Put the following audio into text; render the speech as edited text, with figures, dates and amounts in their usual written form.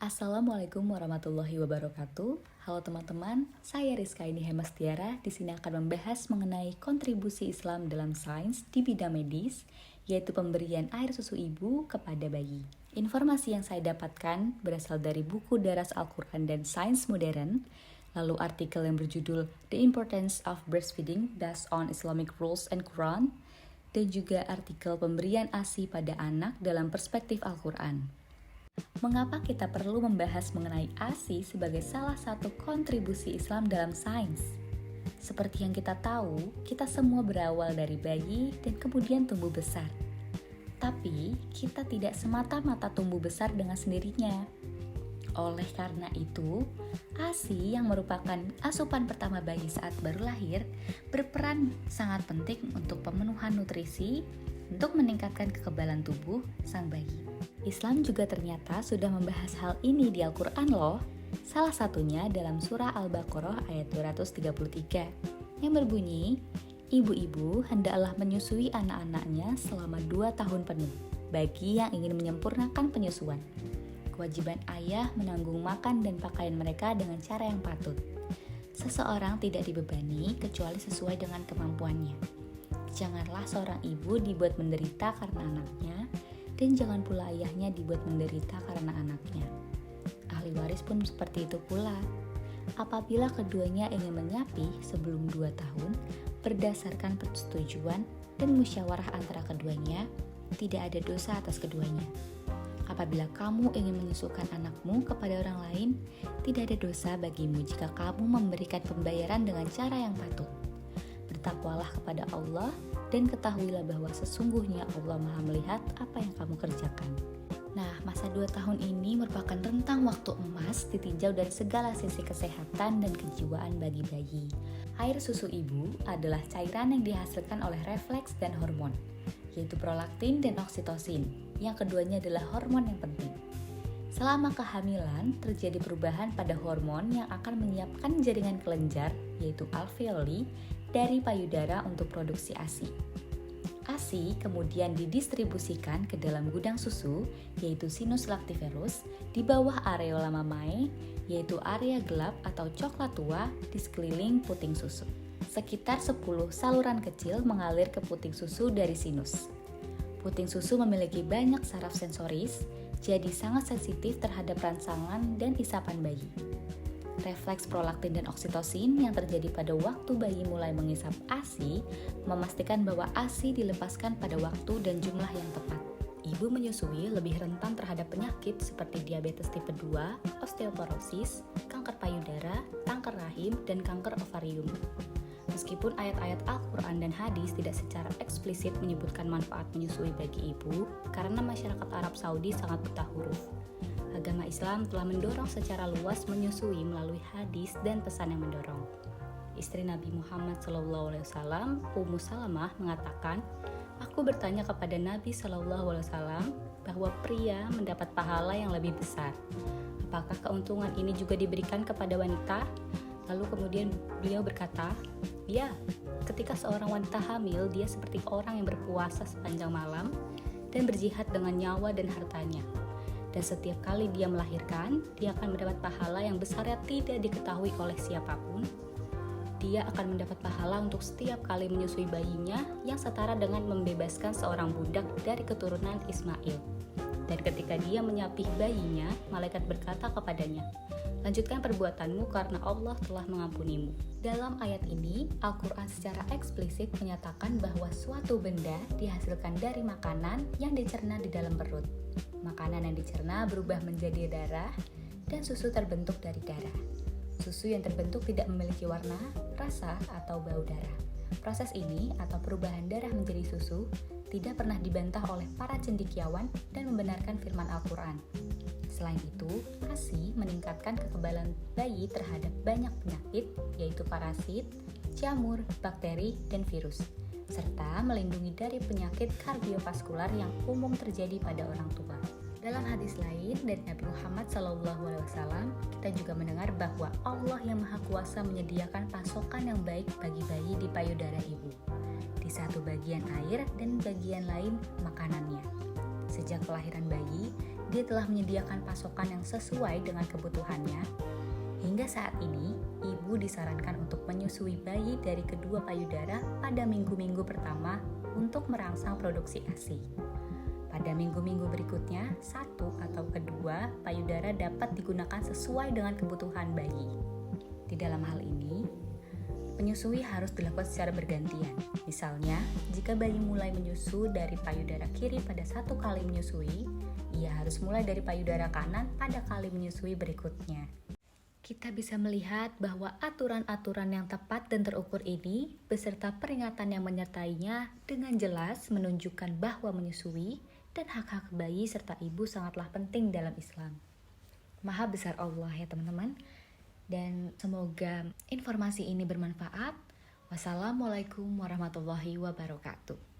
Assalamualaikum warahmatullahi wabarakatuh. Halo teman-teman, saya Rizka Ini Hemastiara. Di sini akan membahas mengenai kontribusi Islam dalam sains di bidang medis, yaitu pemberian air susu ibu kepada bayi. Informasi yang saya dapatkan berasal dari buku Daras Al-Quran dan Sains Modern, lalu artikel yang berjudul The Importance of Breastfeeding Based on Islamic Rules and Quran, dan juga artikel pemberian ASI pada anak dalam perspektif Al-Quran. Mengapa kita perlu membahas mengenai ASI sebagai salah satu kontribusi Islam dalam sains? Seperti yang kita tahu, kita semua berawal dari bayi dan kemudian tumbuh besar. Tapi, kita tidak semata-mata tumbuh besar dengan sendirinya. Oleh karena itu, ASI yang merupakan asupan pertama bayi saat baru lahir berperan sangat penting untuk pemenuhan nutrisi untuk meningkatkan kekebalan tubuh sang bayi. Islam juga ternyata sudah membahas hal ini di Al-Quran loh. Salah satunya dalam surah Al-Baqarah ayat 233 yang berbunyi, ibu-ibu hendaklah menyusui anak-anaknya selama 2 tahun penuh bagi yang ingin menyempurnakan penyusuan. Kewajiban ayah menanggung makan dan pakaian mereka dengan cara yang patut. Seseorang tidak dibebani kecuali sesuai dengan kemampuannya. Janganlah seorang ibu dibuat menderita karena anaknya, dan jangan pula ayahnya dibuat menderita karena anaknya. Ahli waris pun seperti itu pula. Apabila keduanya ingin menyapih sebelum 2 tahun, berdasarkan persetujuan dan musyawarah antara keduanya, tidak ada dosa atas keduanya. Apabila kamu ingin menyusukan anakmu kepada orang lain, tidak ada dosa bagimu jika kamu memberikan pembayaran dengan cara yang patut. Bertakwalah kepada Allah dan ketahuilah bahwa sesungguhnya Allah Maha melihat apa yang kamu kerjakan. Nah, masa 2 tahun ini merupakan rentang waktu emas ditinjau dari segala sisi kesehatan dan kejiwaan bagi bayi. Air susu ibu adalah cairan yang dihasilkan oleh refleks dan hormon, yaitu prolaktin dan oksitosin, yang keduanya adalah hormon yang penting. Selama kehamilan, terjadi perubahan pada hormon yang akan menyiapkan jaringan kelenjar, yaitu alveoli, dari payudara untuk produksi ASI. ASI kemudian didistribusikan ke dalam gudang susu, yaitu sinus lactiferus, di bawah areola mamae, yaitu area gelap atau coklat tua di sekeliling puting susu. Sekitar 10 saluran kecil mengalir ke puting susu dari sinus. Puting susu memiliki banyak saraf sensoris, jadi sangat sensitif terhadap rangsangan dan isapan bayi. Refleks prolaktin dan oksitosin yang terjadi pada waktu bayi mulai mengisap ASI memastikan bahwa ASI dilepaskan pada waktu dan jumlah yang tepat. Ibu menyusui lebih rentan terhadap penyakit seperti diabetes tipe 2, osteoporosis, kanker payudara, kanker rahim, dan kanker ovarium. Meskipun ayat-ayat Al-Quran dan hadis tidak secara eksplisit menyebutkan manfaat menyusui bagi ibu, karena masyarakat Arab Saudi sangat buta huruf. Agama Islam telah mendorong secara luas menyusui melalui hadis dan pesan yang mendorong. Istri Nabi Muhammad SAW, Ummu Salamah mengatakan, "Aku bertanya kepada Nabi SAW bahwa pria mendapat pahala yang lebih besar. Apakah keuntungan ini juga diberikan kepada wanita?" Lalu kemudian beliau berkata, "Ya, ketika seorang wanita hamil, dia seperti orang yang berpuasa sepanjang malam dan berjihad dengan nyawa dan hartanya. Dan setiap kali dia melahirkan, dia akan mendapat pahala yang besarnya tidak diketahui oleh siapapun. Dia akan mendapat pahala untuk setiap kali menyusui bayinya yang setara dengan membebaskan seorang budak dari keturunan Ismail. Dan ketika dia menyapih bayinya, malaikat berkata kepadanya, 'Lanjutkan perbuatanmu karena Allah telah mengampunimu.'" Dalam ayat ini, Al-Quran secara eksplisit menyatakan bahwa suatu benda dihasilkan dari makanan yang dicerna di dalam perut. Makanan yang dicerna berubah menjadi darah, dan susu terbentuk dari darah. Susu yang terbentuk tidak memiliki warna, rasa, atau bau darah. Proses ini atau perubahan darah menjadi susu tidak pernah dibantah oleh para cendekiawan dan membenarkan firman Al-Quran. Selain itu, ASI meningkatkan kekebalan bayi terhadap banyak penyakit, yaitu parasit, jamur, bakteri, dan virus, serta melindungi dari penyakit kardiovaskular yang umum terjadi pada orang tua. Dalam hadis lain dari Nabi Muhammad SAW, kita juga mendengar bahwa Allah yang Maha Kuasa menyediakan pasokan yang baik bagi bayi di payudara ibu. Di satu bagian air dan bagian lain makanannya. Sejak kelahiran bayi, dia telah menyediakan pasokan yang sesuai dengan kebutuhannya. Hingga saat ini, ibu disarankan untuk menyusui bayi dari kedua payudara pada minggu-minggu pertama untuk merangsang produksi ASI. Pada minggu-minggu berikutnya, satu atau kedua payudara dapat digunakan sesuai dengan kebutuhan bayi. Di dalam hal ini, penyusui harus dilakukan secara bergantian. Misalnya, jika bayi mulai menyusu dari payudara kiri pada satu kali menyusui, ia harus mulai dari payudara kanan pada kali menyusui berikutnya. Kita bisa melihat bahwa aturan-aturan yang tepat dan terukur ini beserta peringatan yang menyertainya dengan jelas menunjukkan bahwa menyusui dan hak-hak bayi serta ibu sangatlah penting dalam Islam. Maha besar Allah ya teman-teman. Dan semoga informasi ini bermanfaat. Wassalamualaikum warahmatullahi wabarakatuh.